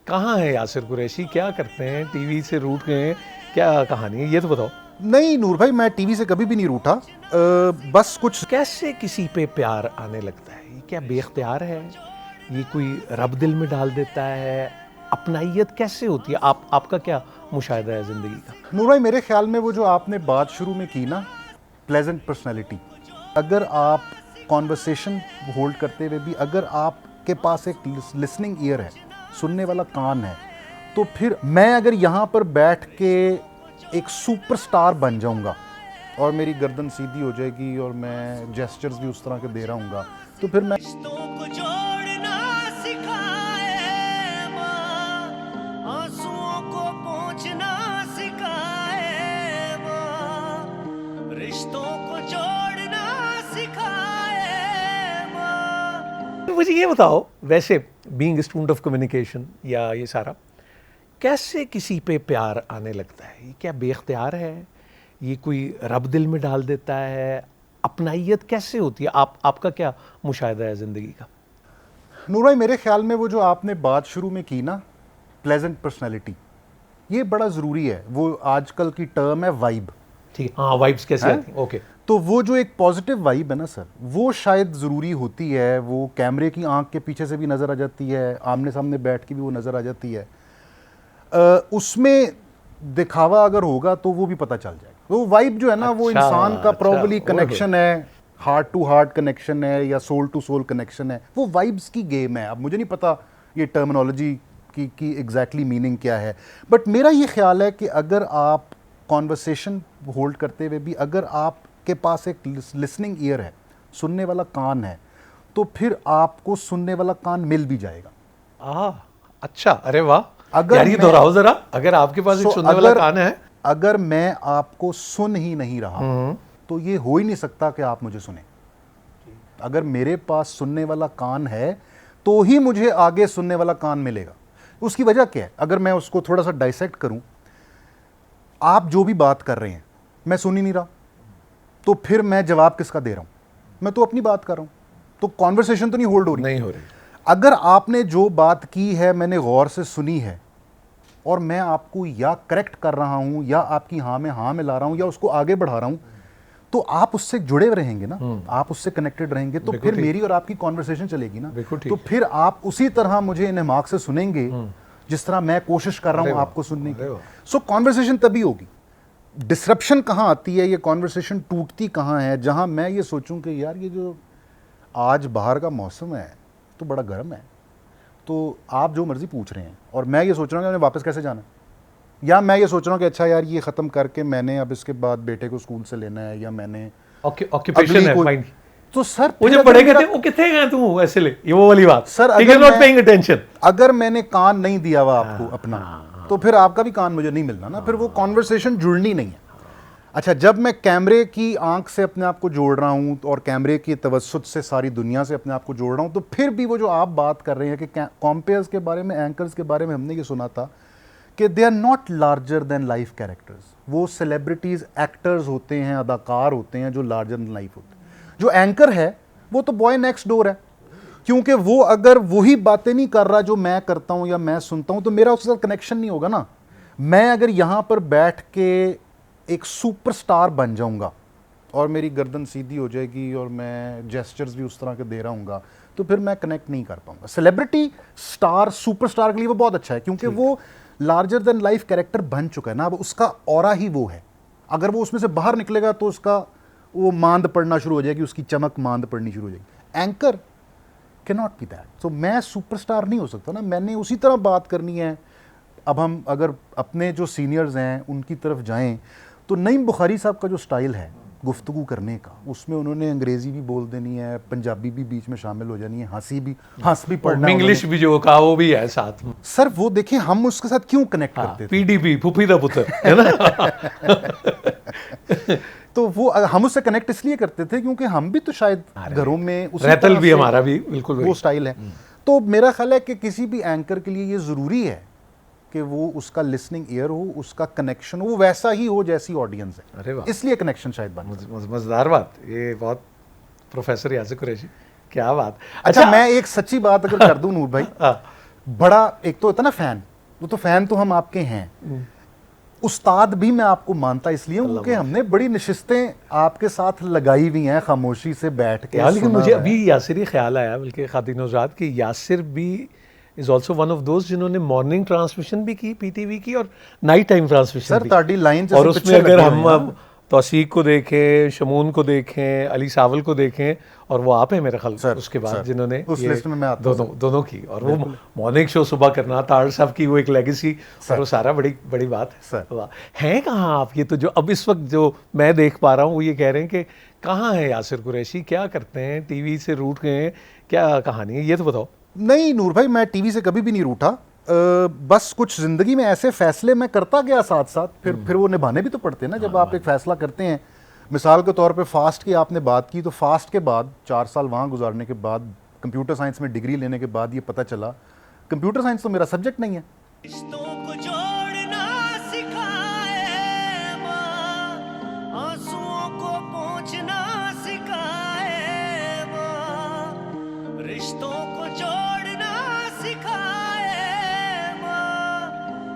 कहाँ है यासिर कुरैशी, क्या करते हैं, टीवी से रूठ गए हैं, क्या कहानी है ये तो बताओ। नहीं नूर भाई, मैं टीवी से कभी भी नहीं रूठा। बस कुछ कैसे किसी पे प्यार आने लगता है, ये क्या बेख्तियार है, ये कोई रब दिल में डाल देता है, अपनाइयत कैसे होती है, आपका क्या मुशाहिदा है जिंदगी का? नूर भाई, मेरे ख्याल में वो जो आपने बात शुरू में की ना, प्लेजेंट पर्सनैलिटी, अगर आप कॉन्वर्सेशन होल्ड करते हुए भी अगर आपके पास एक लिसनिंग ईयर है, सुनने वाला कान है, तो फिर मैं अगर यहाँ पर बैठ के एक सुपरस्टार बन जाऊँगा और मेरी गर्दन सीधी हो जाएगी और मैं जेस्चर्स भी उस तरह के दे रहा हूँगा, तो फिर मैं मुझे ये बताओ, वैसे बीइंग स्टूडेंट ऑफ कम्युनिकेशन या ये सारा, कैसे किसी पे प्यार आने लगता है, ये क्या बेख्तियार है, ये कोई रब दिल में डाल देता है, अपनाइयत कैसे होती है, आपका क्या मुशाहिदा है ज़िंदगी का? नूर भाई, मेरे ख्याल में वो जो आपने बात शुरू में की ना, प्लेजेंट पर्सनैलिटी, ये बड़ा ज़रूरी है। वो आजकल की टर्म है वाइब। ठीक, हाँ, वाइब्स कैसे आती हैं? ओके। तो वो जो एक पॉजिटिव वाइब है ना सर, वो शायद ज़रूरी होती है। वो कैमरे की आंख के पीछे से भी नज़र आ जाती है, आमने सामने बैठ के भी वो नज़र आ जाती है। उसमें दिखावा अगर होगा तो वो भी पता चल जाएगा। तो वाइब जो है ना, वो इंसान का प्रॉब्ली कनेक्शन है, हार्ट टू हार्ट कनेक्शन है या सोल टू सोल कनेक्शन है। वो वाइब्स की गेम है। अब मुझे नहीं पता ये टर्मिनोलॉजी की एग्जैक्टली मीनिंग क्या है, बट मेरा ये ख्याल है कि अगर आप कॉन्वर्सेशन होल्ड करते हुए भी अगर आपके पास एक लिसनिंग ईयर है, सुनने वाला कान है, तो फिर आपको सुनने वाला कान मिल भी जाएगा। अच्छा, अरे वाह, अगर यार ये दोहराओ जरा। अगर आपके पास एक सुनने वाला कान है, अगर मैं आपको सुन ही नहीं रहा तो ये हो ही नहीं सकता कि आप मुझे सुने। अगर मेरे पास सुनने वाला कान है तो ही मुझे आगे सुनने वाला कान मिलेगा। उसकी वजह क्या है? अगर मैं उसको थोड़ा सा डाइसेक्ट करूं, आप जो भी बात कर रहे हैं मैं सुन ही नहीं रहा, तो फिर मैं जवाब किसका दे रहा हूं? मैं तो अपनी बात कर रहा हूं, तो कॉन्वर्सेशन तो नहीं होल्ड हो रही। अगर आपने जो बात की है मैंने गौर से सुनी है और मैं आपको या करेक्ट कर रहा हूं या आपकी हाँ में हाँ मिला रहा हूं या उसको आगे बढ़ा रहा हूं, तो आप उससे जुड़े रहेंगे ना, आप उससे कनेक्टेड रहेंगे, तो फिर मेरी और आपकी कॉन्वर्सेशन चलेगी ना। तो फिर आप उसी तरह मुझे इन्हमाक से सुनेंगे जिस तरह मैं कोशिश कर रहा हूं आपको सुनने की। सो कॉन्वर्सेशन तभी होगी। डिसरप्शन कहाँ आती है, ये कॉन्वर्सेशन टूटती कहाँ है? जहां मैं ये सोचूं कि यार ये जो आज बाहर का मौसम है तो बड़ा गर्म है, तो आप जो मर्जी पूछ रहे हैं और मैं ये सोच रहा हूँ कि मैंने वापस कैसे जाना, या मैं ये सोच रहा हूँ कि अच्छा यार ये ख़त्म करके मैंने अब इसके बाद बेटे को स्कूल से लेना है, या मैंने ऑक्यूपेशन है माइंड। तो सर वो जब बड़े कहते हैं वो कितने गए तुम, ऐसे ले, ये वो वाली बात सर, अगर मैंने कान नहीं दिया हुआ आपको अपना, तो फिर आपका भी कान मुझे नहीं मिलना ना, फिर वो कॉन्वर्सेशन जुड़नी नहीं है। अच्छा, जब मैं कैमरे की आंख से अपने आप को जोड़ रहा हूं और कैमरे की तवज्जुद से सारी दुनिया से अपने आप को जोड़ रहा हूं, तो फिर भी वो जो आप बात कर रहे हैं कि कॉम्पेयर्स के बारे में, एंकर्स के बारे में हमने ये सुना था कि they are not larger than life characters. वो सेलिब्रिटीज, एक्टर्स होते हैं, अदाकार होते हैं जो लार्जर देन लाइफ होते हैं। जो एंकर है वो तो बॉय नेक्स्ट डोर है, क्योंकि वो अगर वही बातें नहीं कर रहा जो मैं करता हूं या मैं सुनता हूं, तो मेरा उसके साथ कनेक्शन नहीं होगा ना। मैं अगर यहां पर बैठ के एक सुपरस्टार बन जाऊंगा और मेरी गर्दन सीधी हो जाएगी और मैं जेस्चर्स भी उस तरह के दे रहा हूँगा, तो फिर मैं कनेक्ट नहीं कर पाऊंगा। सेलिब्रिटी, स्टार, सुपरस्टार के लिए वो बहुत अच्छा है, क्योंकि वो लार्जर देन लाइफ कैरेक्टर बन चुका है ना, अब उसका ऑरा ही वो है। अगर वो उसमें से बाहर निकलेगा तो उसका वो मांद पड़ना शुरू हो जाएगी, उसकी चमक मांद पड़नी शुरू हो जाएगी। Anchor can not be that. तो मैं सुपरस्टार नहीं हो सकता ना, मैंने उसी तरह बात करनी है। अब हम अगर अपने जो सीनियर्स हैं उनकी तरफ जाएं, तो नईम बुखारी साहब का जो स्टाइल है गुफ्तगू करने का, उसमें उन्होंने अंग्रेजी भी बोल देनी है, पंजाबी भी बीच में शामिल हो जानी है, हंस भी पढ़ना, इंग्लिश भी जो कहा वो भी है साथ में। सर वो देखिए हम उसके साथ क्यों कनेक्ट करते थे, पीडीपी, फूफी दा पुत्र, है ना। तो वो हम उससे कनेक्ट इसलिए करते थे क्योंकि हम भी तो शायद घरों में रहतल भी हमारा भी बिल्कुल वो स्टाइल है। तो मेरा ख्याल है कि किसी भी एंकर के लिए ये ज़रूरी है कि वो उसका लिसनिंग ईयर हो, उसका कनेक्शन हो वैसा ही हो जैसी ऑडियंस है। अरे वाह, इसलिए कनेक्शन शायद बन। मजेदार बात, ये बहुत प्रोफेसर यासिर कुरैशी, क्या बात। अच्छा मैं एक सच्ची बात अगर कर दूं नूर भाई, बड़ा एक तो होता ना फैन, वो तो फैन तो हम आपके हैं, उस्ताद भी मैं आपको मानता इसलिए हूं क्योंकि हमने बड़ी नशिस्तें आपके साथ लगाई हुई हैं खामोशी से बैठ के। यार लेकिन सुना मुझे है। अभी यासिर ही ख्याल आया, बल्कि खातिन नौज़ाद कि यासिर भी इज ऑल्सो वन ऑफ दोस्त जिन्होंने मॉर्निंग ट्रांसमिशन भी की पीटीवी की और नाइट टाइम ट्रांसमिशन सर भी। ताड़ी लाइन और जैसे उसमें पिक्चर अगर लगे हम हुए हैं। अब तौसीक को देखें, शमून को देखें, अली सावल को देखें, और वो आप हैं मेरे ख्याल सर, उसके बाद सर, जिन्होंने उस ये लिस्ट में मैं आता हूं, दोनों की, और वो मॉर्निंग शो सुबह करना ताड़ साहब की वो एक लेगेसी, और वो सारा बड़ी बड़ी बात है। सर। वाह, हैं कहाँ आप? ये तो जो अब इस वक्त जो मैं देख पा रहा हूँ वो ये कह रहे हैं कि कहाँ है यासिर कुरैशी, क्या करते हैं, टीवी से रूठ गए हैं, क्या कहानी है, ये तो बताओ। नहीं नूर भाई, मैं टीवी से कभी भी नहीं रूठा। बस कुछ जिंदगी में ऐसे फैसले मैं करता गया साथ साथ, फिर वो निभाने भी तो पड़ते हैं ना। जब आप एक फैसला करते हैं, मिसाल के तौर पे फास्ट की आपने बात की, तो फास्ट के बाद 4 साल वहाँ गुजारने के बाद, कंप्यूटर साइंस में डिग्री लेने के बाद ये पता चला कंप्यूटर साइंस तो मेरा सब्जेक्ट नहीं है।